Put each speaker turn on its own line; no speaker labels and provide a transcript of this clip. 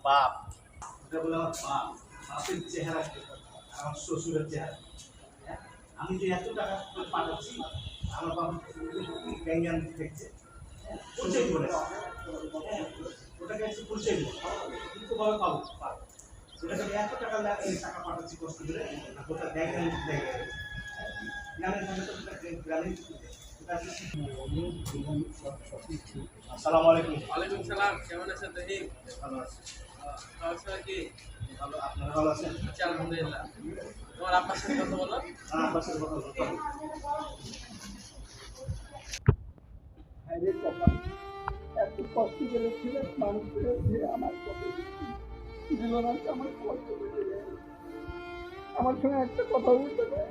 বাপ, ওটা বলে আমার বাপ, বাপের চেহারা আমার শ্বশুরের চেহারা। হ্যাঁ, আমি যে এত টাকা পাঠাচ্ছি আমার বাপ ব্যাঙ্গান দেখছে, পরিচয় করে, ওটাকে একটু পরিচয় করে কিন্তু ভাবে পাবো পাবো ওটাকে এত টাকা টাকা পাঠাচ্ছি কষ্ট করে ওটা ব্যাঙ্গান দেখে গ্রামের মধ্যে তো গ্রামীণ। আসসালামু আলাইকুম।
ওয়ালাইকুম সালাম। কেমন আছেন রহিম?
ভালো আছি।
পড়াশোনা কি?
ভালো, আপনারা ভালো আছেন?
আছি আলহামদুলিল্লাহ। তোমার আব্বার সাথে কথা বলো।
আপনার সাথে কথা বলতে হবে।
আরে কপাল, এত কষ্ট করে ছিলেন মানুষের যে আমার কত দিল না, আমার কষ্ট করে আমার সঙ্গে একটা কথা বলতে পারে।